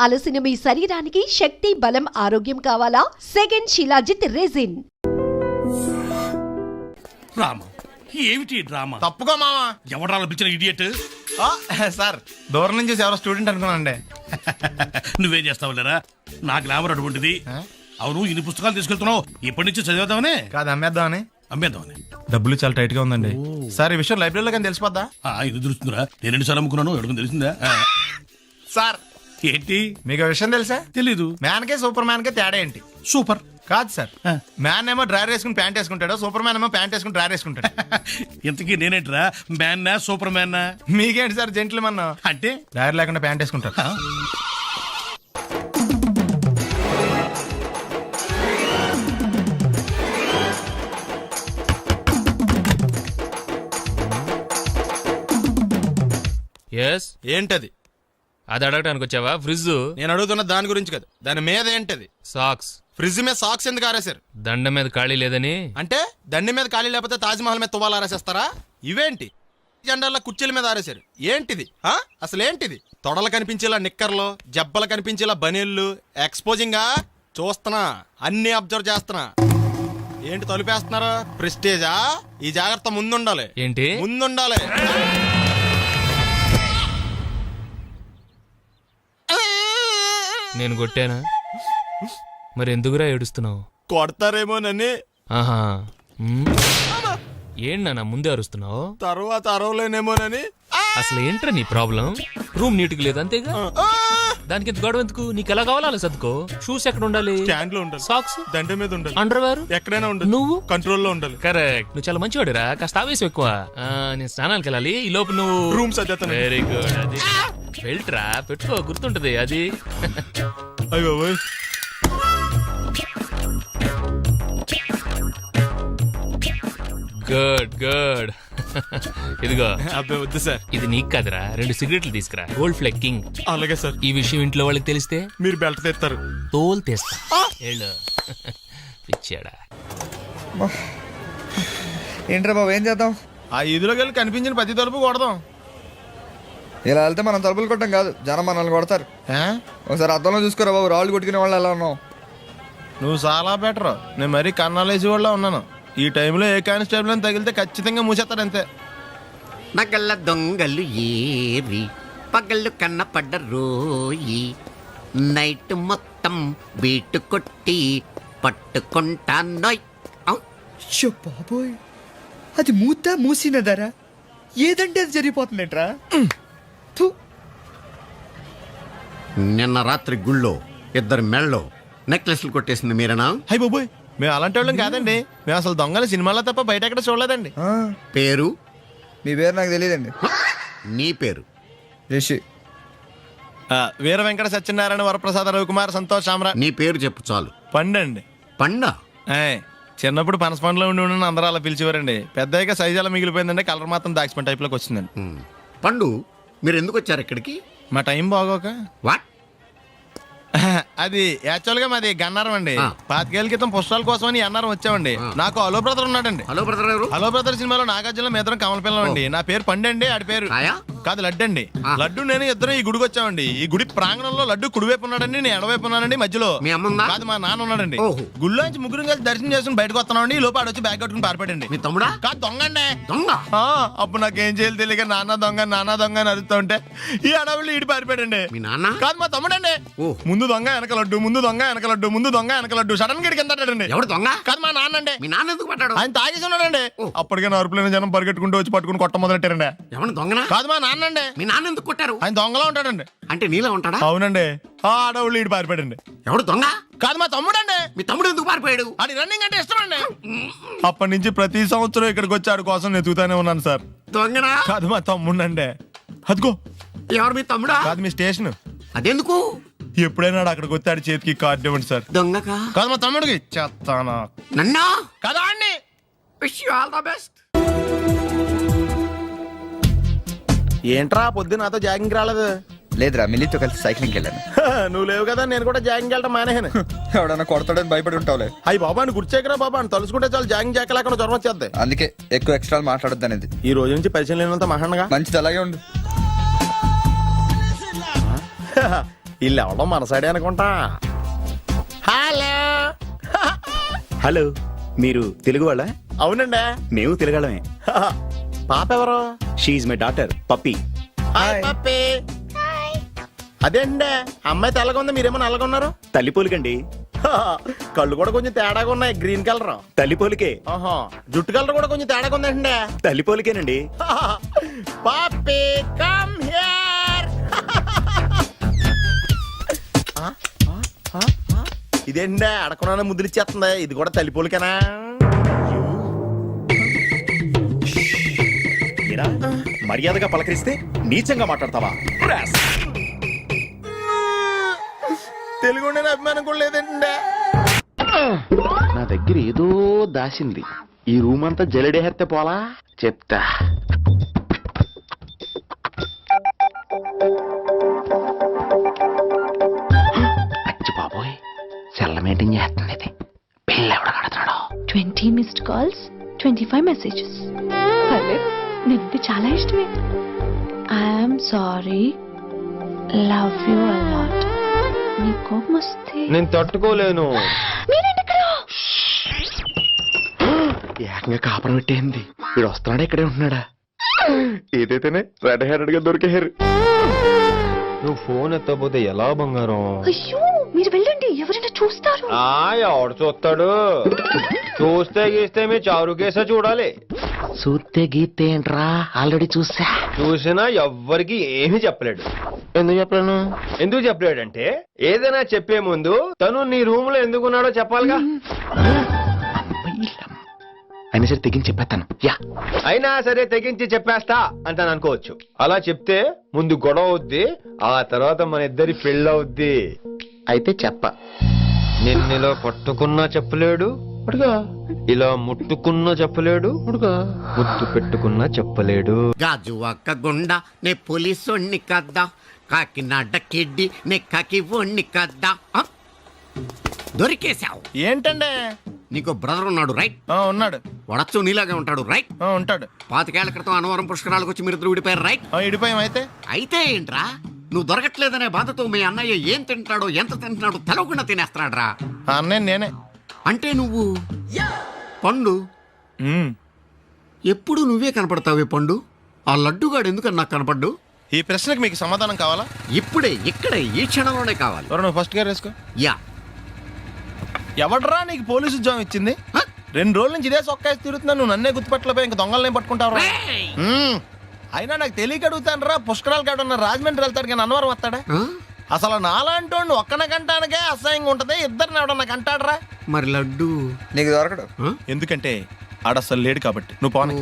అలసిన మీ శరీరానికి శక్తి, బలం, ఆరోగ్యం కావాలా? Second shilajit resin. రామా, ఏమిటి డ్రామా? తప్పుకో మావా. ఎవడా పిలిచిన ఇడియట్? సార్, దూరం నుంచి ఎవరో స్టూడెంట్ అనుకున్నానండి. నువ్వేం చేస్తావు లేరా? నా గ్లామర్ అటువంటిది. అవును, ఇన్ని పుస్తకాలు తీసుకెళ్తున్నావు, ఇప్పటి నుంచి చదివేద్దామనే కాదు, అమ్మేద్దామని. అమ్మేద్దామని. డబ్బులు చాలా టైట్ గా ఉందండి సార్. ఈ విషయం లైబ్రరీలో కానీ తెలిసిపోద్దా? ఇది తెలుస్తుందిరా, నేను 2 సార్లు అమ్ముకున్నాను, ఎడుకుని తెలిసిందా? సార్, ఏంటి మీకు విషయం తెలుసా? తెలీదు. మ్యాన్ కే సూపర్ మ్యాన్ కే తేడా ఏంటి? సూపర్ కాదు సార్, మ్యాన్ ఏమో డ్రైర్ వేసుకుని ప్యాంట్ వేసుకుంటాడు, సూపర్ మ్యాన్ ఏమో ప్యాంట్ వేసుకుని డ్రైర్ వేసుకుంటాడు. ఇంతకీ నేనేంట్రా, మ్యాన్నా సూపర్ మ్యాన్నా? మీకేంటి సార్ జెంట్లమన్ అంటే డ్రైర్ లేకుండా ప్యాంట్ వేసుకుంటారు. ఎస్, ఏంటది? అది అడగటానికి వచ్చావా? ఫ్రిడ్జ్. నేను అడుగుతున్న దాని గురించి కదా, దాని మీద ఏంటది? సాక్స్. ఫ్రిడ్జ్ మీద సాక్స్ ఎందుకు ఆరేశారు? దండ మీద ఖాళీ లేదని. అంటే దండి మీద ఖాళీ లేకపోతే తాజ్మహల్ మీద తువ్వాలు ఆరేసేస్తారా? ఇవేంటి జెండాల కుర్చీల మీద ఆరేశారు? ఏంటిది అసలు ఏంటిది? తొడలు కనిపించేలా నిక్కర్లు, జబ్బలు కనిపించేలా బనీళ్ళు, ఎక్స్పోజింగ్ చూస్తున్నా, అన్ని అబ్జర్వ్ చేస్తున్నా. ఏంటి తలుపేస్తున్నారా? ప్రెస్టేజా? ఈ జాగ్రత్త ముందుండాలి. ఏంటి ముందుండాలి. నేను కొట్టానా? మరి ఎందుకురా ఏడుస్తున్నావు? కొడతారేమోనని. ఆహా, ఏంటి నాన్న ముందే అరుస్తున్నావు? తర్వాత అరవలేనేమోనని. అసలు ఏంట్రా నీ ప్రాబ్లం? రూమ్ నీట్గా లేదు అంతేగా, దానికి ఎంత గొడవ ఎందుకు? నీకు ఎలా కావాలో అలా సర్దుకో. షూస్ ఎక్కడ ఉండాలి? స్టాండ్ లో ఉండాలి. సాక్స్ దండ మీద ఉండాలి. అండర్వేర్ ఎక్కడైనా ఉండాలి. నువ్వు కంట్రోల్ లో ఉండాలి. కరెక్ట్. నువ్వు చాలా మంచివాడురా, కాస్త ఆవేశం ఎక్కువ. నేను స్నానానికి వెళ్ళాలి, ఈ లోపు నువ్వు రూమ్ సర్దేస్తాను. Very good. అది బెల్ట్రా, పెట్టుకో, గుర్తుంటది అది. అయ్యో, గుడ్ గుడ్. ఇదిగో. అబ్బాయి వద్దు సార్. ఇది నీకు కాదురా, 2 సిగరెట్లు తీసుకురా. Gold ఫ్లెగ్ king. అలాగే సార్. ఈ విషయం ఇంట్లో వాళ్ళకి తెలిస్తే మీరు బెల్ట్ తెస్తారు. తోలు తీస్తా. వెళ్ళు. పిచ్చాడా. ఏంట్రా బాబు, ఏం చేద్దాం? ఆ ఈదులోకి వెళ్ళి కనిపించిన ప్రతి తలుపు కొడదాం. ఇలా వెళ్తే మనం తలుపులు కొట్టం కాదు, జనం మనల్ని కొడతారు. ఒకసారి అద్దంలో చూసుకోరా బాబు, రాళ్ళు కొట్టుకునే వాళ్ళు ఎలా ఉన్నావు? నువ్వు చాలా బెటర్. నేను మరీ కన్నాలేసి వాళ్ళ ఉన్నాను. ఈ టైంలో ఏ కానిస్టేబుల్ అని తగిలితే ఖచ్చితంగా మూసేస్తారు అంతే. నగల దొంగలు ఏరి పగళ్ళు కన్నపడ్డ రోయి, నైట్ మొత్తం బీటు కొట్టి పట్టుకుంటానోయ్. షో బాబోయ్, అది మూసినదరా? ఏదంటే అది జరిగిపోతుందేంట్రా? నిన్న రాత్రి గుళ్ళో 2 మెళ్ళలో నెక్లెస్లు కొట్టేసింది మీరేనా? హై బాబోయ్, మేము అలాంటి వాళ్ళం కాదండి. మేము అసలు దొంగలు సినిమాలో తప్ప బయట ఎక్కడ చూడలేదండి. పేరు? మీ పేరు నాకు తెలియదండి. నీ పేరు? రిషి. వీర వెంకట సత్యనారాయణ వరప్రసాద రవికుమార్ సంతోష్ సామ్రా. నీ పేరు చెప్పు చాలు. పండండి. పండా? చిన్నప్పుడు పనస పండులో ఉండి అందరూ అలా పిలిచేవారండి. పెద్దగా సైజ్ అలా మిగిలిపోయిందండి, కలర్ మాత్రం దాచిపోయిన టైప్ లోకి వచ్చిందండి. పండు, మీరు ఎందుకు వచ్చారు ఇక్కడికి? మా టైం బాగోక. వాట్? అది యాక్చువల్ గా మాది గన్నారం అండి. 25 ఏళ్ల క్రితం పుష్పాల కోసం అని అన్నారం వచ్చామండి. నాకు హలో బ్రదర్ ఉన్నాడండి. హలో బ్రదర్ ఎవరు? హలో బ్రదర్ సినిమాలో నాగార్జున మేదరం కమల పిల్లం అండి. నా పేరు పండండి, ఆడి పేరు కాదు లడ్డు అండి. లడ్డు నేను ఇద్దరం ఈ గుడికి వచ్చామండి. ఈ గుడి ప్రాంగణంలో లడ్డు కుడివైపు ఉన్నాడండి, నేను ఎడవైపు ఉన్నానండి. మధ్యలో మీ అమ్మ కాదు, మా నాన్న ఉన్నాడండి. గుళ్ళోంచి ముగ్గురు కలిసి దర్శనం చేసుకుని బయటకు వస్తున్నామండి. ఈ లోపు ఆడొచ్చి బ్యాగ్ కట్టుకుని పారిపడండి. మీ తమ్ముడా? కాదు, దొంగ అండి. దొంగ? అప్పుడు నాకేం చేయాలి తెలియక నాన్న దొంగ అని అరుస్తూ ఉంటే ఈ అడవులు ఈడి పారిపోయాడండి. మీ నాన్న? కాదు, మా తమ్ముడండి. ముందు దొంగ వెనక లడ్డు, ముందు దొంగ వెనక లడ్డు, ముందు దొంగ వెనక లడ్డు. సడన్ గా కిందండి. ఎవడు దొంగ? కాదు, మా నాన్న అండి. మీ నాన్న ఎందుకు పట్టాడు? ఆయన తాగేసి ఉన్నాడండి. అప్పటికే నరుపులైన జనం పరిగెట్టుకుంటూ వచ్చి పట్టుకుని కొట్ట మొదలెట్టారండి. ఎవరు దొంగనా? కాదు, మా నాన్న అండి. మీ నాన్న ఎందుకు కొట్టారు? ఆయన దొంగలా ఉంటాడండి. అంటే నీలా ఉంటాడా? అవునండి. ఆ అడవులు ఈడి పారిపోయాడండి. ఎవడు దొంగ? కాదు, మా తమ్ముడండి. మీ తమ్ముడు ఎందుకు పారిపోయాడు? అది రన్నింగ్ అంటే ఇష్టం అండి. అప్పటి నుంచి ప్రతి సంవత్సరం ఇక్కడికి వచ్చి ఆడి కోసం వెతుకుతానే ఉన్నాను సార్. దొంగనా? కాదు, మా తమ్ముడండి. అదిగో. ఎవరు మీ తమ్ముడా? కాదు, మీ స్టేషన్. అదెందుకు? ఎప్పుడైనా అక్కడికి వచ్చి ఆడి చేతికి కార్డు ఇవ్వండి సార్. దొంగకా? కాదు, మా తమ్ముడికి చెప్తానా. నన్నా? కదా అండి. Wish you all the best. ఏంట్రా పొద్దున నాతో జాగింగ్ రాలేదు? లేదురా, మిల్లీతో కలిసి సైక్లింగ్కి వెళ్ళాను. నువ్వు లేవు కదా, నేను కూడా జాగింగ్ వెళ్ళడం మానేహాను. ఎవడన్నా కొడతాడని భయపడి ఉంటావులే. అయ్యి బాబా, గుర్చేకరా బాబా, అని తలుసుకుంటే చాలు జాగింగ్ చేయలేకుండా జ్వరం వచ్చేద్ది. అందుకే ఎక్కువ ఎక్స్ట్రా మాట్లాడొద్దు అనేది. ఈ రోజు నుంచి పరిచయం లేనంత మహానగా మంచిది, అలాగే ఉండు. వీళ్ళు ఎవడో మన సైడే అనుకుంటా. హలో. హలో, మీరు తెలుగు వాళ్ళ? అవునండి. మేము తెలుగాళ్ళమే. పాప ఎవరు? She my daughter Pappi. Hi Pappi. అదేండి అమ్మాయి తెల్లగా ఉంది, మీరేమో నల్లగా ఉన్నారు. తల్లిపోలికండి. కళ్ళు కూడా కొంచెం తేడాగా ఉన్నాయి, గ్రీన్ కలర్. తల్లిపోలికే. ఆహా, జుట్టు కలర్ కూడా కొంచెం తేడాగా ఉందండి. తల్లిపోలికేనండి. పప్పి కమ్ హియర్. ఇదేండి అడగకుండా ముద్దులిచ్చేస్తుంది, ఇది కూడా తల్లిపోలికేనా? ఏరా, మర్యాదగా పలకరిస్తే నీచంగా మాట్లాడతావా? తెలుగు ఉండే అభిమానం కూడా లేదండి. నా దగ్గర ఏదో దాసింది. ఈ రూమ్ అంతా జలడేహెత్తే పోలా చెప్తా. అచ్చి బాబోయ్, సెల్ల మెయింటైన్ చేస్తుంది ఇది. పిల్ల ఎవడ కడతాడో. 20 missed calls, 25 messages. పర్లేదు, నీకు చాలా ఇష్టమే. I'm sorry, love you a lot. నీ కోపం వస్తే నేను తట్టుకోలేను. మీరేంటి ఇక్కడ? ఏకంగా కాపురం పెట్టేంది. వీడు వస్తున్నాడా ఇక్కడే ఉంటున్నాడా? ఏదైతేనే రెడ్ హ్యాండెడ్ గా దొరికేహారు. నువ్వు ఫోన్ ఎత్తపోతే ఎలా బంగారం? అయ్యో, మీరు వెళ్ళండి, ఎవరైనా చూస్తారు. ఎవడు చూస్తాడు? చూస్తే గీస్తే మీ చారు కేసా చూడాలి. చూస్తే గీస్తే ఏంట్రా, ఆల్రెడీ చూసా. చూసినా ఎవ్వరికి ఏమీ చెప్పలేడు. ఎందుకు చెప్పలేను? ఎందుకు చెప్పలేడంటే ఏదైనా చెప్పే ముందు తను నీ రూమ్ లో ఎందుకున్నాడో చెప్పాలిగా. అయినా సరే తెగించి చెప్పేస్తాను. అయినా సరే తెగించి చెప్పేస్తా అంటాను అనుకోవచ్చు. అలా చెప్తే ముందు గొడవ అవుద్ది, ఆ తర్వాత మన ఇద్దరి పెళ్ళవుద్ది. అయితే చెప్ప. నిన్నిలా పట్టుకున్నా చెప్పలేడు, ఇలా ముట్టుకున్నా చెప్పలేడు, ముద్దు పెట్టుకున్నా చెప్పలేడు. గాజు ఒక్క గుండ నే పోలీసోణ్ణి కద్దా, కాకినాడ కిడ్డి నే కాకి ఓణ్ణి కద్దా. దొరికేశావు. ఏంటండి? నీకు బ్రదర్ ఉన్నాడు రైట్? ఉన్నాడు. వడచ్చు నీలాగే ఉంటాడు రైట్? ఉంటాడు. 25 ఏళ్ల క్రితం అన్నవరం పుష్కరాలకు వచ్చి మీరు ఇద్దరు విడిపోయారు రైట్? ఇడిపోయాం. అయితే అయితే ఏంట్రా, నువ్వు దొరకట్లేదనే బాధతో మీ అన్నయ్య ఏం తింటాడో ఎంత తింటున్నాడో తెలవకుండా తినేస్తాడ్రా. అన్నయ్య నేనే. అంటే నువ్వు పండు. ఎప్పుడు నువ్వే కనపడతావే పండు. ఆ లడ్డుగాడు ఎందుకని నాకు కనపడ్డు? ఈ ప్రశ్నకు మీకు సమాధానం కావాలా? ఇప్పుడే ఇక్కడే ఈ క్షణంలోనే కావాలి. నువ్వు ఫస్ట్ గా వేసుకో. యా. ఎవడరా నీకు పోలీసు ఉద్యోగం ఇచ్చింది? 2 రోజుల నుంచి ఇదే సొక్కాసి తిరుగుతున్నా, నువ్వు నన్నే గుర్తుపట్టలేపోయి ఇంక దొంగలనే పట్టుకుంటావు. అయినా నాకు తెలియక అడుగుతాను రా, పుష్కరాలు కాడున్న రాజమండ్రి వెళ్తాడు కానీ అన్నవరం వస్తాడా? అసలు నాలాంటి ఒక్కన కంటానికే అసహ్యంగా ఉంటది, ఇద్దరిని ఎవడన్నా కంటాడరా? మరి లడ్డు నీకు దొరకడు. ఎందుకంటే ఆడ అసలు లేడు కాబట్టి. నువ్వు పోనీ.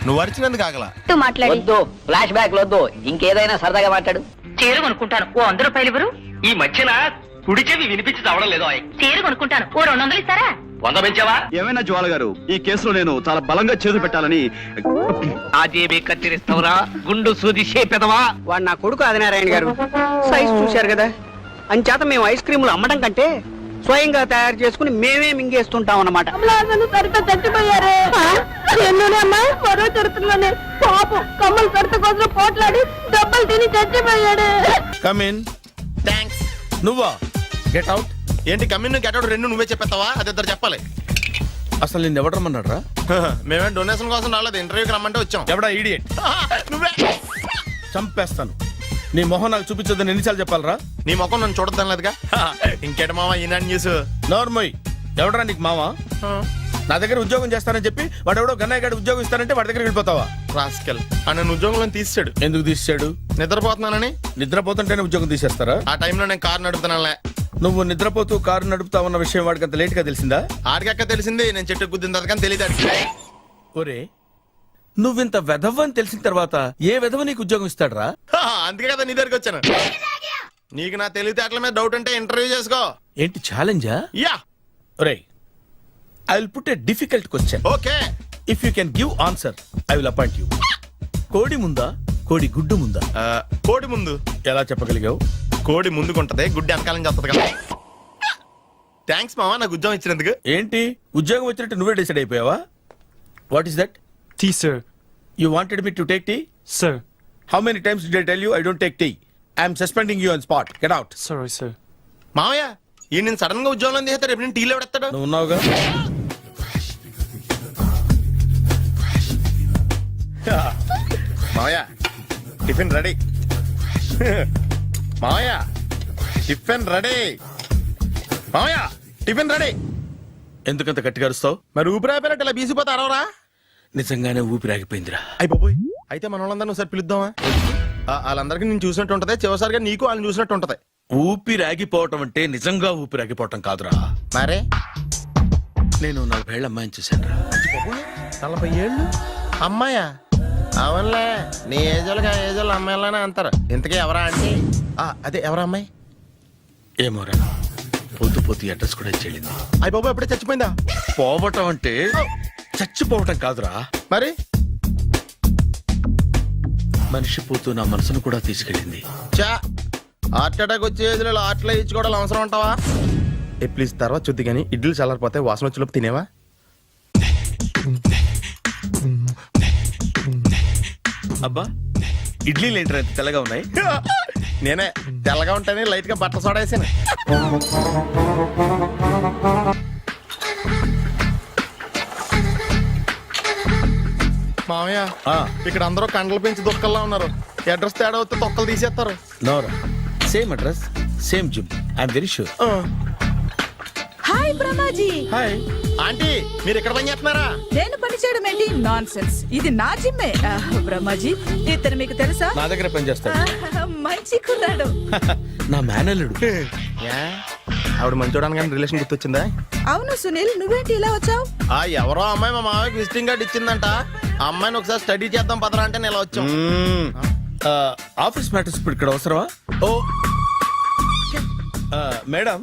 నువ్వు అరిచినందుకు ఆగలా. వద్దు, ఫ్లాష్ బ్యాక్ వద్దు, ఇంకేదైనా సరదాగా మాట్లాడు. చీర కొనుక్కుంటాను, ఓ 100 రూపాయలు ఇవ్వరు? ఈ మధ్యన కుడి చెవి వినిపించి చావడం లేదు. చీర కొనుక్కుంటాను, ఓ 200 ఇస్తారా? 100 పెంచావా? ఏమైనా జ్వాల గారు, ఈ కేసులో నేను చాలా బలంగా చేతులు పెట్టాలని. ఆ జేబే కత్తిరిస్తావురా, గుండు సూది చేపెదవా? వాడు నా కొడుకు ఆదినారాయణ గారు. సైజ్ చూశారు కదా, అంచేత మేము ఐస్ క్రీములు అమ్మడం కంటే స్వయంగా తయారు చేసుకుని మేమే మింగేస్తుంటాం అన్నమాట. థ్యాంక్స్. నువ్వా? Get out. ఏంటి కమ్యూన్ గెట్ అవుట్ రెండు నువ్వే చెప్పేస్తావా? అది ఇద్దరు చెప్పాలి. అసలు నిన్ను ఎవరు రమ్మన్నాడు రా? మేమే డొనేషన్ కోసం రాలేదు, ఇంటర్వ్యూకి రమ్మంటే వచ్చాం. ఎవడా ఈడియట్? నువ్వే. చంపేస్తాను. నీ మొహం నాకు చూపించొద్దని ఎన్నిసార్లు చెప్పాలరా? నీ ముఖం నన్ను చూడద్దాం లేదుగా. ఇంకేట మామ ఈనాడు న్యూస్. నోర్మోయ్, ఎవడరా నీకు మావా? నా దగ్గర ఉద్యోగం చేస్తానని చెప్పి వాడు ఎవడో గన్నయ్య గారి ఉద్యోగం ఇస్తానంటే వాడి దగ్గర వెళ్ళిపోతావా? రాస్కెల్. నన్ను ఉద్యోగంలో తీసాడు. ఎందుకు తీసాడు? నిద్రపోతున్నానని. నిద్రపోతుంటేనే ఉద్యోగం తీసేస్తారా? ఆ టైంలో నేను కారు నడుపుతున్నానులే. నువ్వు నిద్రపోతూ కారు నడుపుతా ఉన్న విషయం వాడికి అంత లేట్ గా తెలిసిందా? ఆడికక్క తెలిసింది, నేను చెట్టు గుద్దిన తర్వాత కానీ తెలియదు. ఒరే, నువ్వింత వెధవ్ అని తెలిసిన తర్వాత ఏ వెధవ నీకు ఉద్యోగం ఇస్తాడరా? అందుకే కదా నీ దగ్గరికి వచ్చాను. నీకు నా తెలివితేటల మీద డౌట్ అంటే ఇంటర్వ్యూ చేసుకో. ఏంటి ఛాలెంజా? యా. ఒరే, I will put a difficult question. Okay. If you can give answer I will appoint you. కోడి ముందా, కోడి గుడ్డు ముందా? కోడి ముందు. ఎలా చెప్పగలిగావు? కోడి ముందుకుంటది, గుడ్డి వెనకాలని చేస్తుంది కదా. థ్యాంక్స్ మామా నాకు ఉద్యోగం ఇచ్చినందుకు. ఏంటి ఉద్యోగం వచ్చినట్టు నువ్వే డిసైడ్ అయిపోయావా? What is that? Tea sir. You wanted me to take tea? Sir, how many times did I tell you I don't take tea I'm suspending you on spot get out. Sorry sir. మామయ్య ఈ నేను sudden గా ఉద్యోగంలో తీస్తే రేపు నేను టీలో పెడతాడు. నువ్వు ఉన్నావుగా. మావయ్య టిఫిన్ రెడీ. మావయ్య టిఫిన్ రెడీ. మావయ్య టిఫిన్ రెడీ. ఎందుకంత గట్టిగా అరుస్తావు? మరి ఊపిరి అయిపోయినట్టు ఇలా బీసిపోతే అరవరా? నిజంగానే ఊపిరాగిపోయిందిరా. అయ్యి బాబోయ్, అయితే మన వాళ్ళందరినీ ఒకసారి పిలుద్దామా? వాళ్ళందరికీ నేను చూసినట్టు ఉంటది, చివరిసారిగా నీకు వాళ్ళని చూసినట్టు ఉంటది. ఊపిరాగిపోవటం అంటే నిజంగా ఊపిరాగిపోవటం కాదురా. మరే నేను 40 ఏళ్ళ అమ్మాయిని చూశాను రా. 40 ఏళ్ళు అమ్మాయా? అవునులే, నీ ఏజోళ్ళకి ఆ ఏజోళ్ళు అమ్మాయిలానే అంటారు. ఇంతకీ ఎవరా అంటే? అదే ఎవరా అమ్మాయి? ఏమోరా, పొద్దు పొద్దు అడ్రస్ కూడా చెల్లింది. అయ్యి బాబు ఎప్పుడే చచ్చిపోయిందా? పోవటం అంటే చచ్చిపోవటం కాదురా, మరి మనిషి పోతూ నా మనసును కూడా తీసుకెళ్ళింది. చా, హార్ట్ అటాక్ వచ్చే ఏజ్లో హార్ట్లో ఇచ్చుకోవడం అవసరం అంటావా? ప్లీజ్ తర్వాత చూద్ది కానీ ఇడ్లీలు చల్లారిపోతే వాసన వచ్చేలోపు తినేవా? అబ్బా, ఇడ్లీలు ఏంటి అంత తెల్లగా ఉన్నాయి? నేనే తెల్లగా ఉంటానే లైట్ గా బట్టల సోడా వేసాను. మామయ్య, ఇక్కడ అందరూ కండలు పెంచి దుక్కల్లా ఉన్నారు. అడ్రస్ తేడా వస్తే తొక్కలు తీసేస్తారు. నోరా, same address same gym, I'm very sure. Hi Brahmaji. Hi aunty, మీరు ఇక్కడ పని చేస్తున్నారా? నేను పని చేయడం ఏంటి? Nonsense. ఇది నా జిమ్మే. బ్రహ్మాజీ, ఇతను మీకు తెలుసా? నా దగ్గర పని చేస్తాడు. మంచి కుర్రాడు. నా మేనల్లుడు. ఆవిడ మంచి చూడడానికి రిలేషన్ గుర్తొచ్చిందా? అవును సునీల్, నువ్వేంటి ఇలా వచ్చావు? ఎవరో అమ్మాయి మా మామయ్యకి విజిటింగ్ కార్డు ఇచ్చిందంట. ఆ అమ్మాయిని ఒకసారి స్టడీ చేద్దాం పదరా అంటే నేను ఇలా వచ్చాం. ఆఫీస్ మ్యాటర్స్ ఇప్పుడు ఇక్కడ అవసరమా? ఓ మేడం,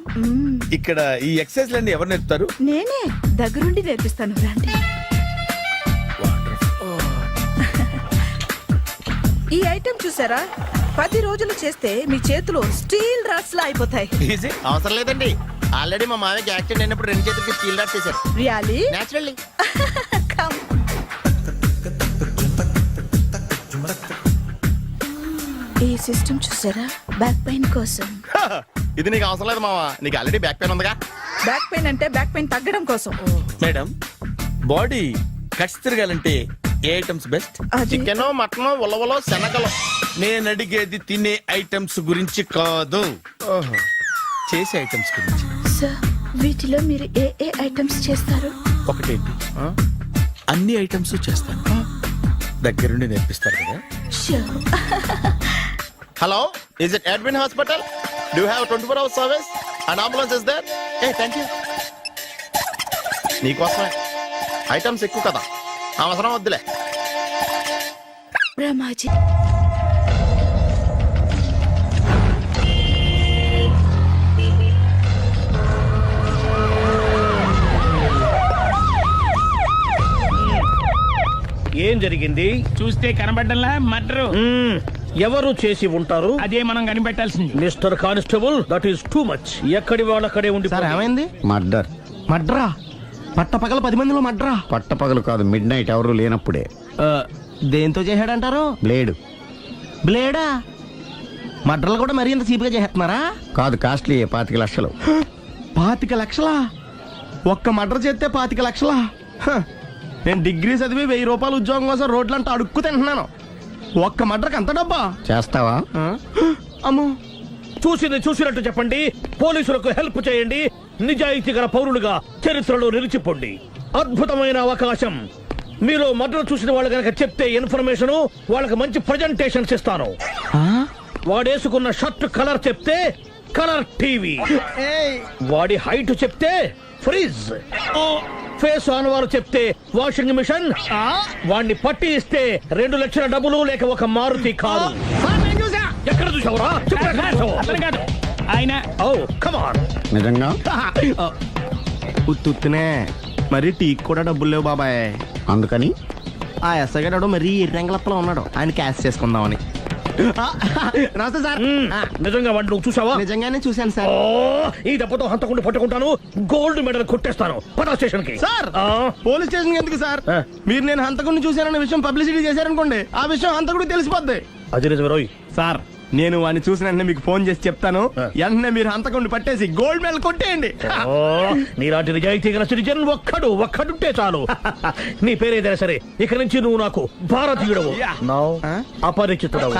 ఇక్కడ ఈ ఎక్సర్సైజ్ లన్నీ ఎవరు నేర్పుతారు? నేనే దగ్గరుండి నేర్పిస్తాను, రండి. ఈ ఐటెం చూసారా? 10 రోజులు చేస్తే మీ చేతులు స్టీల్ రాట్స్ లా అయిపోతాయి. ఈజీ. అవసరం లేదండి, ఆల్రెడీ మా మామయ్యకి యాక్సిడెంట్ అయినప్పుడు 2 చేతులకి స్టీల్ డాట్ చేశారు. రియల్లీ? నేచురల్లీ. ఈ సిస్టమ్ చూసారా? బ్యాక్ పెయిన్ కోసం. ఇది నీకు అవసరం లేదు మావా, నీకు ఆల్రెడీ బ్యాక్ పెయిన్ ఉందిగా. బ్యాక్ పెయిన్ అంటే బ్యాక్ పెయిన్ తగ్గడం కోసం. మేడం, బాడీ కట్స్ తిరగాలంటే ఏ ఐటమ్స్ బెస్ట్? చికెన్, మటన్, ఉలవలో, శనగలు. నేను అడిగేది తినే ఐటమ్స్ గురించి కాదు, చేసే ఐటమ్స్ గురించి. సార్, వీటిలో మీరు ఏ ఏ ఐటమ్స్ చేస్తారు? ఒకటేంటి, అన్ని ఐటమ్స్ చేస్తాను. దగ్గరుండి నేర్పిస్తారు కదా. Hello, is it admin hospital? Do have 24 hours service and ambulance is there? Thank you. నీకోసమే ఐటమ్స్ ఎక్కువ కదా, అవసరం వద్దులే. బ్రహ్మాజీ, ఏం జరిగింది? చూస్తే కనబడ్డంలా మర్డరు. ఎవరు చేసి ఉంటారు? అదే మనం కనిపెట్టాల్సింది. Mister constable, that is too much. ఎక్కడి వాళ్ళక్కడే ఉండి. సార్ ఏమైంది? మర్డర్. మడ్రా? పట్టపగల 10 మందిలో మడ్రా? పట్టపగలు కాదు, మిడ్ నైట్ ఎవరు లేనప్పుడే. దేంతో చేశాడంటారు? బ్లేడ్. బ్లేడా? మడ్రలు కూడా మరీ ఇంత చీప్గా చేస్తున్నారా? కాదు, కాస్ట్లీ 25 లక్షలు. 25 లక్షలా? ఒక్క మడ్ర చేస్తే 25 లక్షలా? నేను డిగ్రీ చదివి 1000 రూపాయలు ఉద్యోగం కోసం రోడ్లంతా అడుక్కు తింటున్నాను. ఒక్క మడ్రకు అంత డబ్బా? చేస్తావా? అమ్మో, చూసింది చూసినట్టు చెప్పండి. పోలీసులకు హెల్ప్ చేయండి. నిజాయితీ గల పౌరులుగా చరిత్రలో నిలిచిపోండి. అద్భుతమైన అవకాశం. మీరు మర్డర్ చూసిన వాళ్ళు కనుక చెప్తే ఇన్ఫర్మేషన్, వాళ్ళకి మంచి ప్రజెంటేషన్స్ ఇస్తాను. వాడేసుకున్న షర్ట్ కలర్ చెప్తే కలర్ టీవీ, వాడి హైట్ చెప్తే ఫ్రిజ్, ఫేస్ ఆన్ వారు చెప్తే వాషింగ్ మిషన్, వాడిని పట్టి ఇస్తే 2 లక్షల డబ్బులు లేక ఒక మారుతి కారు. ఎక్కడ చూసావురా? ఆయన నిజంగా ఉత్తునే మరి టీకి కూడా డబ్బులు లేవు బాబాయ్. అందుకని ఆ ఎస్ఐ గారు మరీ ఎర్రంగలప్పలో ఉన్నాడు, ఆయన క్యాష్ చేసుకుందామని. నమస్తే సార్. నిజంగా వాడిని నువ్వు చూసావా? నిజంగానే చూశాను సార్. ఈ దెబ్బతో హంతకుండా పట్టుకుంటాను, గోల్డ్ మెడల్ కొట్టేస్తాను. పటా స్టేషన్ కి. సార్, పోలీస్ స్టేషన్ ఎందుకు సార్? మీరు నేను హంతకుడిని చూశానన్న విషయం పబ్లిసిటీ చేశారనుకోండి, ఆ విషయం హంతకుడికి తెలిసిపోద్ది. అది నిజమే రోయ్. సార్ నేను వాడిని చూసిన వెంటనే మీకు ఫోన్ చేసి చెప్తాను. వెంటనే మీరు హంతకుండా పట్టేసి గోల్డ్ మెడల్ కొట్టేయండి. ఓ, నీలాంటి నిజాయితీ గల సిటిజన్ ఒక్కడుంటే చాలు. నీ పేరేదైనా సరే ఇక నుంచి నువ్వు నాకు భారతీయుడవు, నౌ అపరిచితుడవు.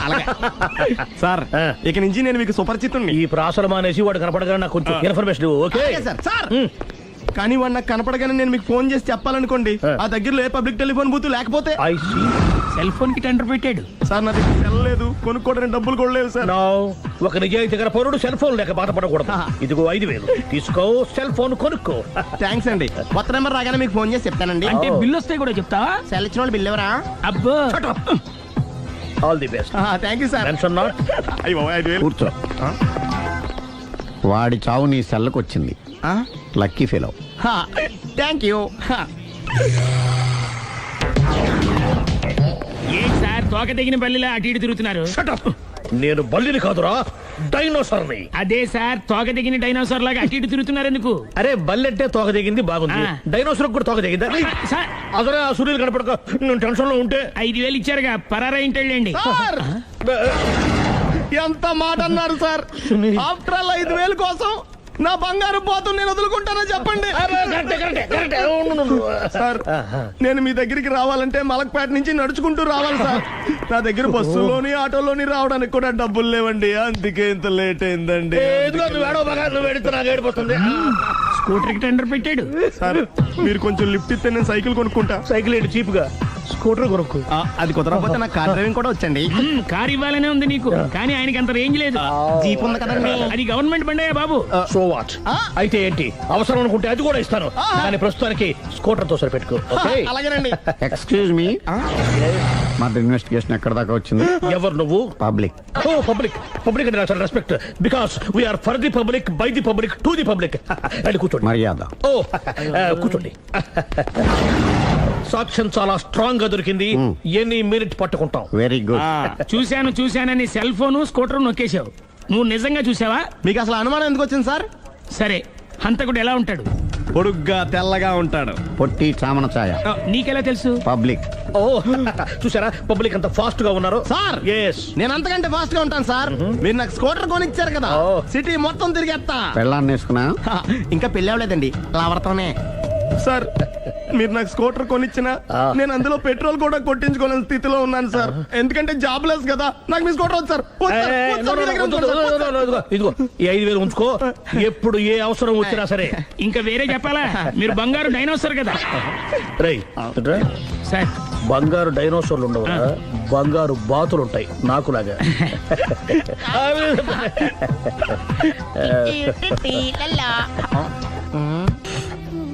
సార్ ఇక నుంచి నేను మీకు సుపరిచితుణ్ణి. ఈ ప్రాసలు మానేసి వాడు కనపడగానే నాకు కొంచెం ఇన్ఫర్మేషన్ ఇవ్వు, ఓకే? సార్ కానీ వాడు నాకు కనపడగానే నేను మీకు ఫోన్ చేసి చెప్పాలనుకోండి, ఆ దగ్గరలో ఏ పబ్లిక్ టెలిఫోన్ బూత్ లేకపోతే ఐ సీ. సెల్ ఫోన్ కి టెండర్ పెట్టాడు సార్ నా దగ్గర వెళ్ళలేదు, కొనుక్కోవడానికి డబ్బులు కూడా లేవు సార్. నౌ ఒక నిజాయితీ గల పౌరుడు సెల్ ఫోన్ లేక బాధపడకూడదు. ఇదిగో 5,000 తీసుకో, సెల్ ఫోన్ కొనుక్కో. థ్యాంక్స్ అండి. కొత్త నెంబర్ రాగానే మీకు ఫోన్ చేసి చెప్తానండి. అంటే బిల్ వస్తే కూడా చెప్తావా? సెల్ ఇచ్చిన వాళ్ళు బిల్ ఎవరా? అబ్బో all the best. Thank you sir. Tension not. అయ్యో 5,000. కూర్చో. వాడి చావు నీ సెల్లకు వచ్చింది. Lucky fellow. Thank you. A sir తోక తెగిన బల్లిలా అటు ఇటు తిరుగుతున్నారు? Shut up. నేను బల్లిని కాదురా, డైనోసార్ని. అదే సార్ తోక తెగిన డైనోసార్ లాగా అటు ఇటు తిరుగుతున్నారు ఎందుకు? అరే బల్లెంటే తోక దిగింది బాగుంది, ఆ. డైనోసార్ కూడా తోక దిగిందా? సార్ అసలే ఆ సూర్యులు కనపడక నేను టెన్షన్ లో ఉంటే 5,000 ఇచ్చారుగా, పరారా ఇంటండి. సార్ ఎంత మాట అన్నారు సార్. ఆఫ్టర్ ఆల్ 5,000 కోసం నా బంగారు పోతు నేను వదులుకుంటానో చెప్పండి. సార్ నేను మీ దగ్గరికి రావాలంటే మలక్పేట నుంచి నడుచుకుంటూ రావాలి సార్. నా దగ్గర బస్సులోని ఆటోలోని రావడానికి కూడా డబ్బులు లేవండి, అందుకే ఇంత లేట్ అయిందండి. స్కూటర్ కి టెండర్ పెట్టాడు. సార్ మీరు కొంచెం లిఫ్ట్ ఇస్తే నేను సైకిల్ కొనుక్కుంటా. సైకిల్ ఏంటి చీప్ గా, స్కూటర్ కొనుక్కు. అది కుదరకపోతే నాకు కార్ డ్రైవింగ్ కూడా వచ్చండి. కారు ఇవ్వాలనే ఉంది నీకు, కానీ ఆయనకి అంత రేంజ్ లేదు. జీప్ ఉంది కదండి. అది గవర్నమెంట్ బండయా బాబు. So what? అయితే ఏంటి, అవసరం అనుకుంటే అది కూడా ఇస్తాను, కానీ ప్రస్తుతానికి స్కూటర్ తో సరిపెట్టుకో, ఓకే? అలాగేనండి. ఎక్స్క్యూజ్ మీ, మరి ఇన్వెస్టిగేషన్ ఎక్కడ దాకా వచ్చింది? ఎవరు నువ్వు? పబ్లిక్. ఓ పబ్లిక్. పబ్లిక్ అంటే నాకు respect, because we are for the public, by the public, to the public. అని కూర్చోండి. మర్యాద. ఓ కూర్చోండి. సాక్ష్యం చాలా స్ట్రాంగ్ గా దొరికింది, ఎనీ మినిట్ పట్టుకుంటాం. Very good. చూశానని సెల్ ఫోన్ స్కూటర్ నొక్కేశావు. నువ్వు నిజంగా చూసావా? మీకు అసలు అనుమానం ఎందుకు వచ్చింది సార్? సరే, హంతకుడు ఎలా ఉంటాడు? పొడుగ్గా తెల్లగా ఉంటాడు. పొట్టి చామన ఛాయ. నీకెలా తెలుసు? పబ్లిక్. ఓ చూసారా పబ్లిక్ అంత ఫాస్ట్ గా ఉన్నారు సార్. ఎస్, నేను అంతకంటే ఫాస్ట్ గా ఉంటాను సార్. మీరు నాకు స్కూటర్ కొనిచ్చారు కదా, సిటీ మొత్తం తిరిగేస్తా. పెళ్ళాన్ని వేసుకున్నా? ఇంకా పెళ్లి అవ్వలేదండి, లావర్తోనే. సార్ మీరు నాకు స్కూటర్ కొనిచ్చిన నేను అందులో పెట్రోల్ కూడా కొట్టించుకోలేని స్థితిలో ఉన్నాను సార్. ఎందుకంటే జాబ్ లెస్ కదా, నాకు మీ స్కూటర్ వద్దు సార్. ఇదిగో ఈ 5,000 ఉంచుకో, ఎప్పుడు ఏ అవసరం వచ్చినా సరే. ఇంకా వేరే చెప్పాలా? మీరు బంగారు డైనోసార్ కదా. రేయ్ సార్ బంగారు డైనోసార్లు ఉండవు, బంగారు బాతులు ఉంటాయి నాకులాగా.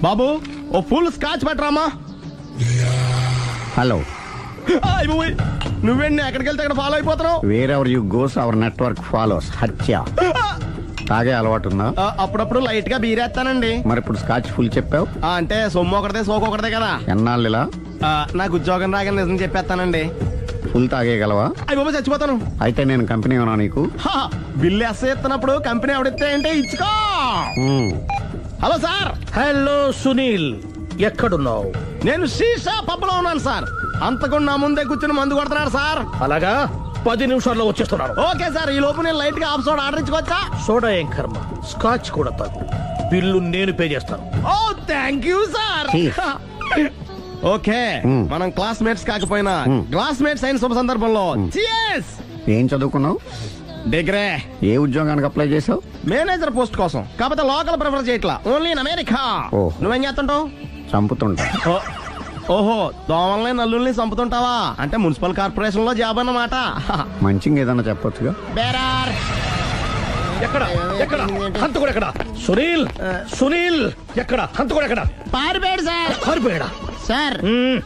బాబు ఓ ఫుల్ స్కాచ్ పట్టరామా. హలో. నువ్వేండి ఎక్కడికి వెళ్తే అక్కడ ఫాలో అయిపోతున్నావు? Wherever you goes our network follows. హత్య. తాగే అలవాటు ఉందా? అప్పుడప్పుడు లైట్ గా బీరేస్తానండి. మరి ఇప్పుడు స్కాచ్ ఫుల్ చెప్పావు అంటే సొమ్ము ఒకటిదే సోకు ఒకటిదే కదా. ఎన్నాళ్ళు ఇలా? నాకు ఉద్యోగం రాగానే నిజం చెప్పేస్తానండి. ఫుల్ తాగేయగలవా? అయ్యి బాబు చచ్చిపోతాను. అయితే నేను కంపెనీ ఉన్నా నీకు? బిల్లు ఎస్ ఎత్తినప్పుడు కంపెనీ ఎవడితే అంటే ఇచ్చుకో. Hello sir. హలో సునీల్, ఎక్కడున్నావు? నేను శీషా పబ్లో ఉన్నాను సార్. అంతకుండా నా ముందే కూర్చుని మందు కొడుతున్నాడు సార్. అలాగా, 10 నిమిషాల్లో వచ్చేస్తున్నాను. Okay sir. ఈ లోపు నేను లైట్ గా హాఫ్ సోడా ఆర్డర్ ఇచ్చుకోవచ్చా? సోడా ఏం కర్మ, స్కాచ్ కూడా తాగు, బిల్లు నేను పే చేస్తాను. ఓ థ్యాంక్ యూ సార్. ఓకే, మనం క్లాస్మేట్స్ కాకపోయినా క్లాస్మేట్స్ అయిన శుభ సందర్భంలో cheers. ఏం చదువుకున్నావు? డిగ్రీ. ఏ ఉద్యోగానికి అప్లై చేసావు? మేనేజర్ పోస్ట్ కోసం, కాకపోతే లోకల్ ప్రిఫర్ చేయట్లా, ఓన్లీ ఇన్ అమెరికా. నువ్వేం చేస్తుంటావు? చంపుతుంటా. ఓహో, దోమల్ని నల్లుల్ని చంపుతుంటావా? అంటే మున్సిపల్ కార్పొరేషన్ లో జాబ్ అన్నమాట. మంచిగా ఏదన్నా చెప్పొచ్చుగా. బేరార్. ఎక్కడ ఎక్కడ హంతకుడు ఎక్కడ? సునీల్, సునీల్ ఎక్కడ హంతకుడు ఎక్కడ? పారిపోయాడు సార్. పారిపోయాడా? సార్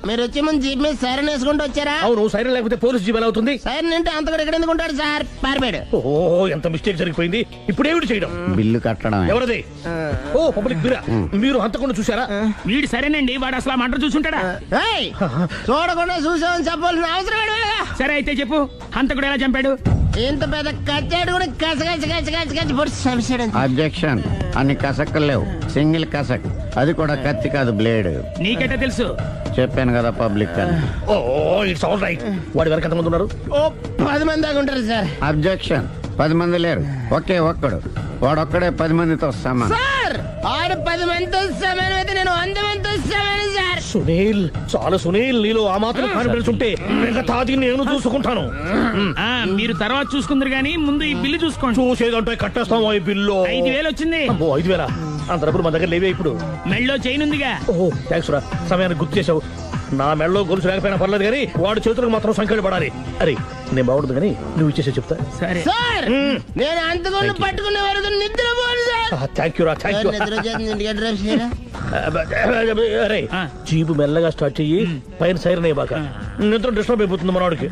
మీరు వచ్చే ముందు జీప్ మీద సైరన్ వేసుకుంటూ వచ్చారా? అవును, సైరన్ లేకపోతే పోలీస్ జీవన్ అవుతుంది. సైరన్ అంటే అంతకుడు ఎక్కడ ఎందుకు ఉంటాడు సార్? పారిపోయాడు. ఓ ఎంత మిస్టేక్ జరిగిపోయింది. ఇప్పుడు ఏమిటి చేయడం? బిల్లు కట్టడం. ఎవరది? ఓ పబ్లిక్ బిరా. మీరు హంతకుండా చూసారా? వీడు సరేనండి, వాడు అసలు ఆ మంట చూసుంటాడా? చూడకుండా చూసామని చెప్పాల్సిన అవసరం. సరే అయితే చెప్పు, హంతకుడు ఎలా చంపాడు? ఇంత పెద్ద కచ్చాడు కూడా కస అబ్జెక్షన్. అన్ని కసక్కులు లేవు, సింగిల్ కసక్, అది కూడా కత్తి కాదు బ్లేడ్. నీకెట్టా తెలుసు? చెప్పాను కదా పబ్లిక్ అని. Oh it's all right. వాడి వరకు ఎంతమంది ఉన్నారు? ఓ 10 మంది దాకా ఉంటారు సార్. అబ్జెక్షన్. 10 మంది లేరు, ఒకే ఒక్కడు. వాడొక్కడే 10 మందితో సమానం. సార్ ఆడు 10 మందితో సమానం అయితే నేను 100 మందితో సమానం సార్. సునీల్, చాలా సునీల్, నీలో ఆ మాత్రం కాన్ఫిడెన్స్ ఉంటే మిగతాది నేను చూసుకుంటాను. మీరు తర్వాత చూసుకుందరు గానీ ముందు ఈ బిల్లు చూసుకోండి. చూసేదంటే కట్టేస్తాం ఈ బిల్లు. 5,000 వచ్చింది. 5,000 అంత డబ్బులు మన దగ్గర లేవే ఇప్పుడు. మెళ్ళో చైన్ ఉందిగా. ఓహో థ్యాంక్స్ రా, సమయానికి గుర్తు చేసావు. నా మెడలో గొలుసు లేకపోయినా పర్లేదు కానీ వాడి చేతులకు మాత్రం సంఖ్యలు పడాలి. అరే నేను బాగుంటుంది కానీ నువ్వు ఇచ్చేసే చెప్తా. సరే సార్ నేను అంతకుండా పట్టుకునే వరకు నిద్రపోను సార్. థ్యాంక్ యూ రా, థ్యాంక్ యూ. నిద్ర వచ్చేస్తుంది, ఇంటికి డ్రైవ్ చేయరా? అరే జీబు మెల్లగా స్టార్ట్ చెయ్యి, పైన సైరన్ అయ్యాక నిద్ర డిస్టర్బ్ అయిపోతుంది మనవాడికి.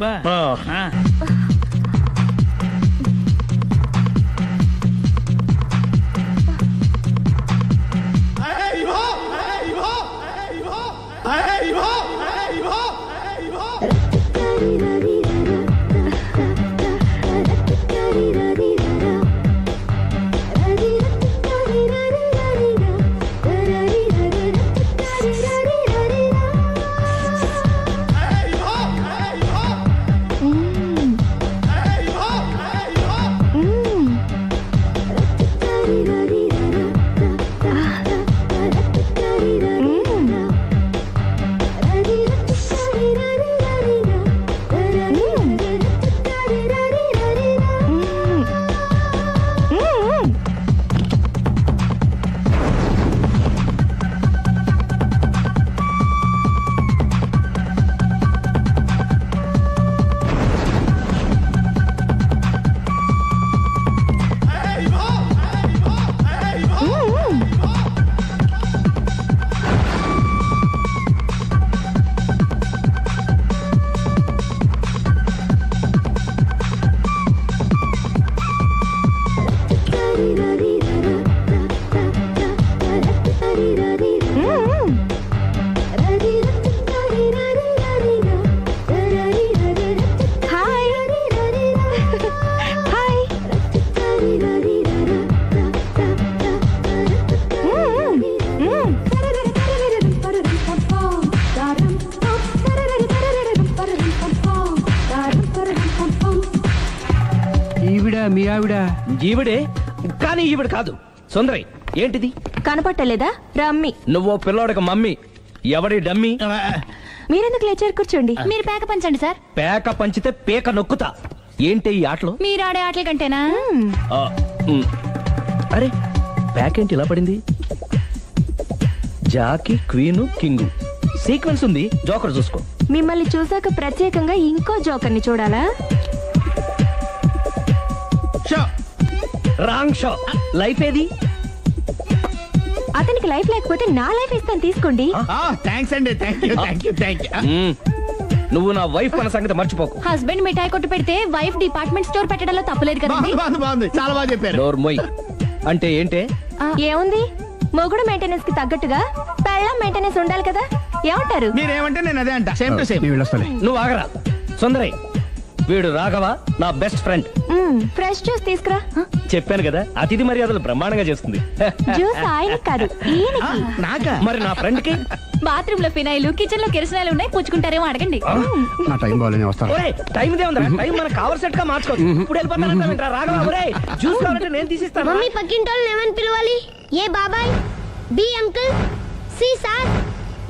మీ ఆవిడ ఈవిడే కానీ ఈవిడ కాదు. సుందరి ఏంటిది కనపట్టలేదా? రమ్మి. నువ్వు పిల్లోడికి మమ్మీ, ఎవడి డమ్మీ? మీరెందుకు లేచారు? కూర్చోండి. మీరు పేక పంచండి సార్. పేక పంచితే పేక నొక్కుతా. ఏంటి ఈ ఆటలు? మీరు ఆడే ఆటల కంటేనా? అరే పేకేంటి ఇలా పడింది? జాకి, క్వీను, కింగు సీక్వెన్స్ ఉంది. జోకర్ చూసుకో. మిమ్మల్ని చూసాక ప్రత్యేకంగా ఇంకో జోకర్ని చూడాలా? Wrong show. లైఫ్ ఏది? అతనికి లైఫ్ లేకపోతే నా లైఫ్ ఇస్తాను, తీసుకోండి. థ్యాంక్స్ అండి. Thank you. నువ్వు నా వైఫ్ అన్న సంగతి మర్చిపోకు. హస్బెండ్ మిఠాయి కొట్టు పెడితే వైఫ్ డిపార్ట్మెంట్ స్టోర్ పెట్టడంలో తప్పలేదు కదండి. బాగుంది, చాలా బాగా చెప్పారు. డోర్ మొయ్ అంటే ఏంటే? ఏముంది, మొగుడు మెయింటెనెన్స్ కి తగ్గట్టుగా పెళ్ళాం మెయింటెనెన్స్ ఉండాలి కదా. ఏమంటారు? మీరేమంటే నేను అదే అంట. Same to same. నువ్వు ఆగరా సుందరై. వీడు రాఘవ, నా బెస్ట్ ఫ్రెండ్. ఫ్రెష్ జ్యూస్ తీసుకురా. చెప్పాను కదా, అతిథి మర్యాదలు బ్రహ్మాండంగా చేస్తుంది. జ్యూస్ ఆయన కాదు, ఈయనకి. నాకా? మరి నా ఫ్రెండ్ కి బాత్రూమ్ లో ఫినాయిల్, కిచెన్ లో కిరసనాయిలు ఉన్నాయి, పుచ్చుకుంటారేమో అడగండి. నా టైం బాగాలేని వస్తాను. టైం ఇదే ఉందా? టైం మనకు కవర్ సెట్ గా మార్చుకోవచ్చు. ఇప్పుడు వెళ్ళిపోతానంటా రాఘవ. ఒరే జ్యూస్ కావాలంటే నేను తీసిస్తాను. మమ్మీ పక్కింటి వాళ్ళని ఏమని పిలవాలి? ఏ బాబాయ్, B uncle, C sir,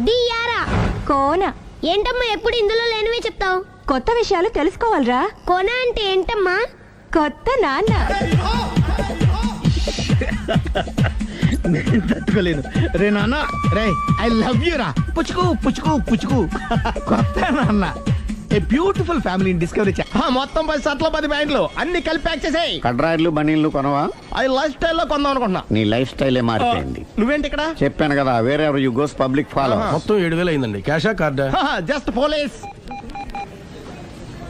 D యారా. కోన. ఏంటమ్మా ఎప్పుడు ఇందులో లేనివే చెప్తావు? కొత్త విషయాలు తెలుసుకోవాలరా. కోన అంటే ఏంటమ్మా? కొత్త నాన్న. నేను తట్టుకోలేను. రే నాన్న, రే ఐ లవ్ యూ రా. పుచ్చుకు పుచ్చుకు పుచ్చుకు. కొత్త నాన్న. A beautiful family discovery. మొత్తం 10 షర్ట్లు 10 ప్యాంట్లు అన్ని కలిపి ప్యాక్ చేసేయ్. కడ్రాయిలు బనీళ్లు కొనవా? అది లైఫ్ స్టైల్ లో కొందాం అనుకుంటున్నా. నీ లైఫ్ స్టైలే మారిపోయింది. నువ్వేంటి ఇక్కడ? చెప్పాను కదా, వేరే ఎవరు యు గోస్ పబ్లిక్ ఫాలో. మొత్తం 7,000 అయిందండి. క్యాషా కార్డా? Just police.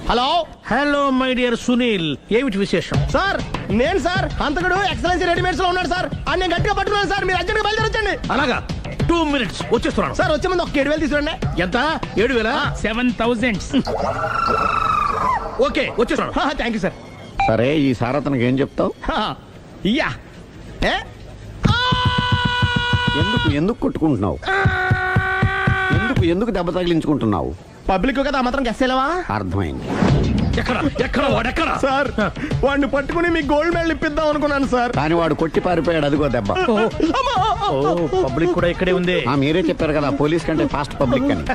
Hello hello my dear Sunil, ఏమిటి విశేషం? సార్, నేను సార్ అంతకుడు ఎక్సలెన్సీ రెడీమేడ్స్ లో ఉన్నాడు సార్. నేను గట్టిగా పట్టుకున్నాను సార్. మీరు అర్జెంట్గా బయలుదేరొచ్చండి. అలాగా, 2 minutes వచ్చేస్తున్నాను. సార్ వచ్చే ముందు ఒక 7,000 తీసుకురండి. ఎంత? 7,000? 7,000. ఓకే వచ్చేస్తున్నాను. Thank you sir. సరే ఈసారి అతనికి ఏం చెప్తావు? ఇయ్యా ఏ? ఎందుకు ఎందుకు కొట్టుకుంటున్నావు? ఎందుకు దెబ్బ తగిలించుకుంటున్నావు? పబ్లిక్ కదా మాత్రం గెస్సేలవా? అర్థమైంది. ఎక్కడ వాడెక్కడ? సార్ వాడిని పట్టుకుని మీకు గోల్డ్ మెడల్ ఇప్పిద్దాం అనుకున్నాను సార్. కానీ వాడు కొట్టి పారిపోయాడు, అదిగో దెబ్బ. పబ్లిక్ కూడా ఇక్కడే ఉంది. మీరే చెప్పారు కదా పోలీస్ కంటే ఫాస్ట్ పబ్లిక్ అని.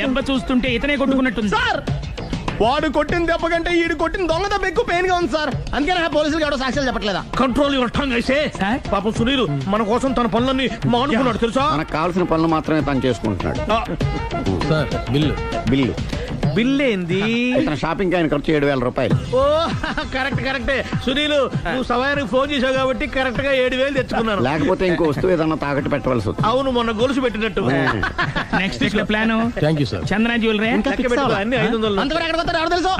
దెబ్బ చూస్తుంటే ఇతనే కొట్టుకున్నట్టుంది. సార్ వాడు కొట్టిన దెబ్బ కంటే ఈడు కొట్టిన దొంగ దెబ్బ ఎక్కువ పెయిన్ గా ఉంది సార్. అందుకే పోలీసులు ఎవడో సాక్ష్యాలు చెప్పట్లేదా? కంట్రోల్ యువర్ టంగ్ అయితే. పాపం సునీల్ మన కోసం తన పనులన్నీ మానుకున్నాడు తెలుసా? మనకు కావాల్సిన పనులు మాత్రమే తను చేసుకుంటున్నాడు. సార్ బిల్లు బిల్ ఏంది? ఇతను షాపింగ్ ఆయన ఖర్చు 7,000 రూపాయలు. ఓ కరెక్టే సునీల్, నువ్వు సమయానికి ఫోన్ చేసావు కాబట్టి కరెక్ట్ గా 7,000 తెచ్చుకున్నాను. లేకపోతే ఇంకో వస్తువు ఏదన్నా తాకట్టు పెట్టవలసి వస్తుంది. అవును, మొన్న గొలుసు పెట్టినట్టు. నెక్స్ట్ వీక్ లో plan. Thank you sir. Chandana jewellery అన్ని 500. అంతవరకు ఎక్కడ పోతారు ఎవరు తెలుసు?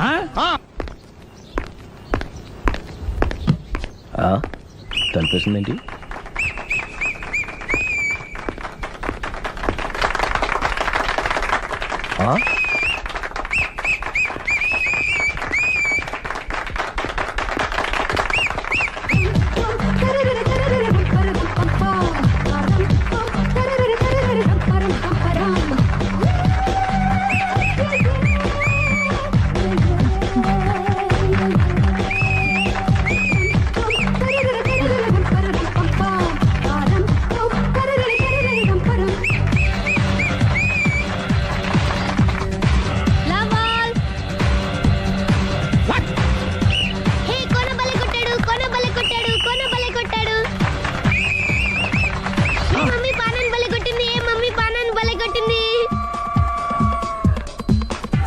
కనిపిస్తుందేంటి?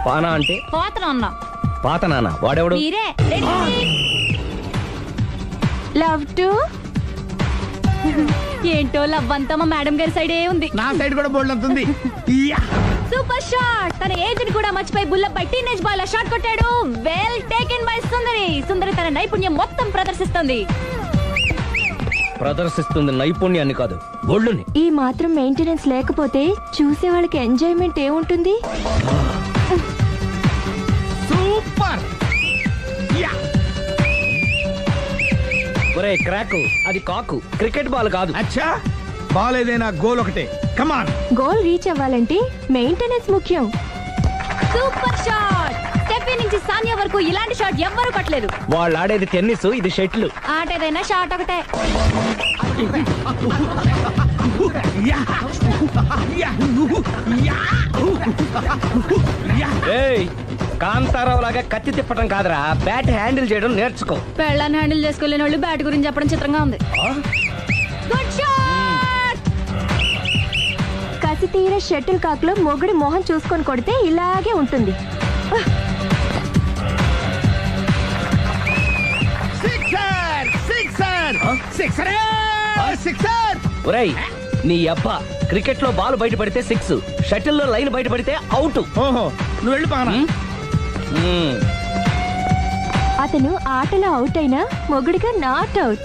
పానా అంటే పాత నాన్న వాడెవడు? లవ్ టు ఏంటో లవ్ అంతా మా మేడం గారి సైడే ఉంది. నా సైడ్ కూడా బోల్డ్ అవుతుంది. Super shot. తన ఏజ్ ని కూడా మర్చిపోయి బుల్లపై టీనేజ్ బాయ్ లా షాట్ కొట్టాడు. వెల్ టేకెన్ బై సుందరి తన నైపుణ్యం మొత్తం ప్రదర్శిస్తుంది నైపుణ్యాన్ని కాదు, ఒళ్ళుని. ఈ మాత్రం మెయింటెనెన్స్ లేకపోతే చూసే వాళ్ళకి ఎంజాయ్మెంట్ ఏముంటుంది? సూపర్. ఒరే క్రాకు, అది కాకు, క్రికెట్ బాల్ కాదు. అచ్చా, బాల్ ఏదైనా గోల్ ఒకటే. కమాన్. గోల్ రీచ్ అవ్వాలంటే మెయింటెనెన్స్ ముఖ్యం. Super shot. స్టెఫీ నుంచి సానియా వరకు ఇలాంటి షాట్ ఎవ్వరూ కొట్టలేదు. వాళ్ళు ఆడేది టెన్నిస్, ఇది షటిల్. ఆట ఏదైనా షాట్ ఒకటే. కాంతారావు లాగా కత్తి తిప్పటం కాదురా, బ్యాట్ హ్యాండిల్ చేయడం నేర్చుకో. పెళ్ళాన్ని హ్యాండిల్ చేసుకోలేని వాళ్ళు బ్యాట్ గురించి చెప్పడం చిత్రంగా ఉంది. Good shot. కసి తీర షటిల్ కాక్ లో మొగుడి మొహం చూసుకొని కొడితే ఇలాగే ఉంటుంది. ఒరేయ్ నీ అబ్బా, క్రికెట్ లో బాల్ బయట పడితే 6, షటిల్ లో లైన్ బయట పడితే అవుట్. ఓహో, నువ్వు వెళ్ళి పానా. అతను ఆటలో అవుట్ అయినా మొగుడిగా నాట్ అవుట్.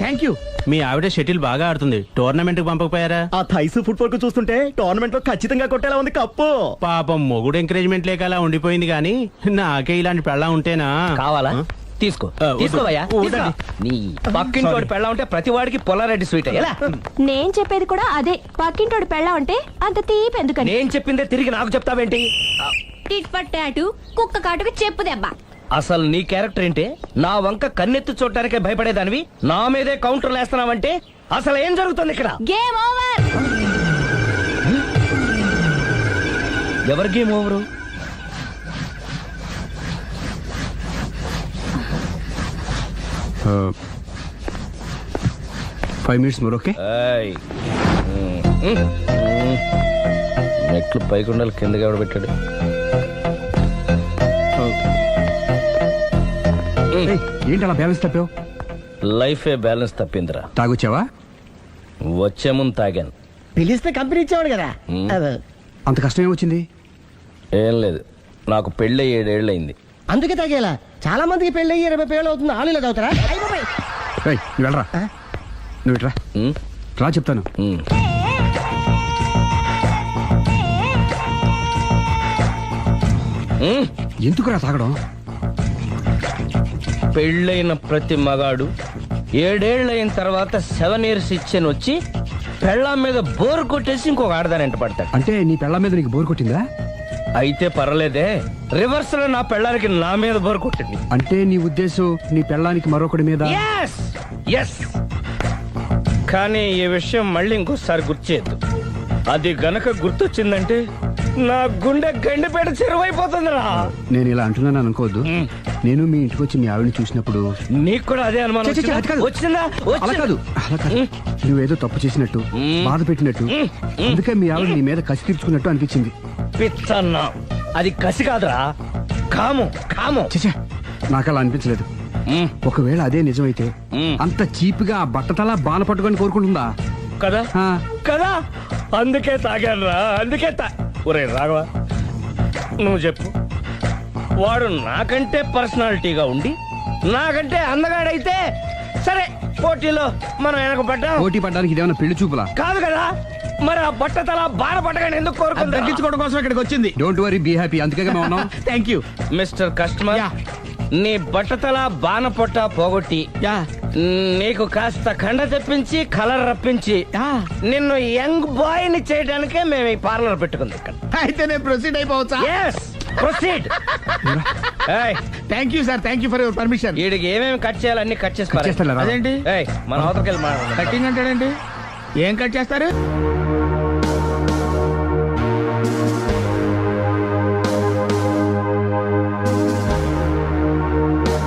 Thank you. మీ ఆవిడ షటిల్ బాగా ఆడుతుంది, టోర్నమెంట్ కి పంపకపోయారా? ఆ థైస్ ఫుట్బాల్ కు చూస్తుంటే టోర్నమెంట్ లో ఖచ్చితంగా కొట్టేలా ఉంది కప్పు. పాపం మొగుడు ఎంకరేజ్మెంట్ లేక అలా ఉండిపోయింది గానీ నాకే ఇలాంటి పెళ్ళా ఉంటేనా. కావాలా? తీసుకో, తీసుకోవయ్యా. నీ పక్కింటోడి పెళ్ళ ఉంటే ప్రతి వాడికి పొలారెడ్డి స్వీట్. ఎలా? నేను చెప్పేది కూడా అదే. పక్కింటోడు పెళ్ళా ఉంటే అంత తీపి ఎందుకని? నేను చెప్పిందే తిరిగి నాకు చెప్తావేంటి? టిట్ పట్టాటు కుక్క కాటుకు చెప్పు దెబ్బ. అసలు నీ క్యారెక్టర్ ఏంటి? నా వంక కన్నెత్తి చూడటానికే భయపడేదానివి నా మీదే కౌంటర్లు వేస్తున్నావంటే అసలు ఏం జరుగుతుంది ఇక్కడ? Game over. ఎవరి game over? 5 minutes more, okay? మెట్లు పైకుండాలి, కిందకి ఎవడ పెట్టాడు? ఏంటి అలా బ్యాలెన్స్ తప్పావు? లైఫే బ్యాలెన్స్ తప్పిందిరా. తాగొచ్చావా? వచ్చే ముందు తాగాను. పిలిస్తే కంపెనీ ఇచ్చేవాడు కదా. అంత కష్టం ఏమొచ్చింది? ఏం లేదు, నాకు పెళ్ళి 7 ఏళ్ళు అయింది. అందుకే తాగేలా. చాలా మందికి పెళ్ళి 20 ఏళ్ళు అవుతుంది. ఆలీలో తాగుతారా? నువ్వు వెళ్ళరా, నువ్వు ఇట్రా రా చెప్తాను. ఎందుకురా తాగడం? పెళ్ళైన ప్రతి మగాడు 7 ఏళ్ళైన తర్వాత 7 years ఇచ్చాను వచ్చి పెళ్ళాం మీద బోర్ కొట్టేసి ఇంకొక ఆడదాని ఎంట పడతాడు. అంటే నీ పెళ్ళ మీద నీకు బోర్ కొట్టిందా? అయితే పర్లేదే, రివర్స్ లో నా పెళ్ళానికి నా మీద బోర్ కొట్టింది. అంటే నీ ఉద్దేశం నీ పెళ్ళానికి మరొకటి మీద? Yes! Yes! కానీ ఈ విషయం మళ్ళీ ఇంకోసారి గుర్చేయద్దు. అది గనక గుర్తొచ్చిందంటే నా గుండె గండిపేట చెరువైపోతుందిరా. నేను ఇలా అంటున్నాను అనుకోవద్దు. నేను మీ ఇంటికి వచ్చి మీ ఆవిడని చూసినప్పుడు నీకు కూడా అదే అనుమానం ఛీ, ఛీ, ఛీ, అది కాదు. వచ్చిందా? అలా కాదు, అలా కాదు. నువ్వేదో తప్పు చేసినట్టు, బాధ పెట్టినట్టు, అందుకే మీ ఆవిడ నీ మీద కసి తీర్చుకున్నట్టు అనిపించింది. పిచ్చన్నా, అది కసి కాదురా, కాము కాము. చచ్చా, నాకు అలా అనిపించలేదు. ఒకవేళ అదే నిజమైతే అంత చీప్ గా బట్టతలా బాన పట్టుకొని కోరుకుంటుందా? కదా ఆ. కదా, అందుకే తాగాను రా, అందుకే ఒరే రాఘవ, నువ్వు చెప్పు, వాడు నాకంటే పర్సనాలిటీగా ఉండి నాకంటే అందగాడైతే సరే, పోటీలో మనం వెనక పడ్డాం. పోటీ పడ్డానికి ఇదేమన్నా పెళ్లి చూపులా? కాదు కదా, మరి ఆ బట్టతల బాన పట్టగానే ఎందుకు కోరుకుంది? తగ్గించుకోవడం కోసం ఇక్కడికి వచ్చింది. Don't worry, be happy. అందుకే మేము ఉన్నాం. Thank you mister customer. నీ బట్టతల బాన పొట్ట పోగొట్టి నీకు కాస్త కండ తెప్పించి కలర్ రప్పించి నిన్ను యంగ్ బాయ్ ని చేయడానికే మేము ఈ పార్లర్ పెట్టుకుంది ఇక్కడ. అయితే నేను ప్రొసీడ్ అయిపోవచ్చా? Yes, proceed. Thank you sir, thank you for your permission. వీడికి ఏమేమి కట్ చేయాలి అన్ని కట్ చేసి చేస్తారా? అదేంటి మన అవతలకి వెళ్ళి కటింగ్ అంటాడండి. ఏం కట్ చేస్తారు?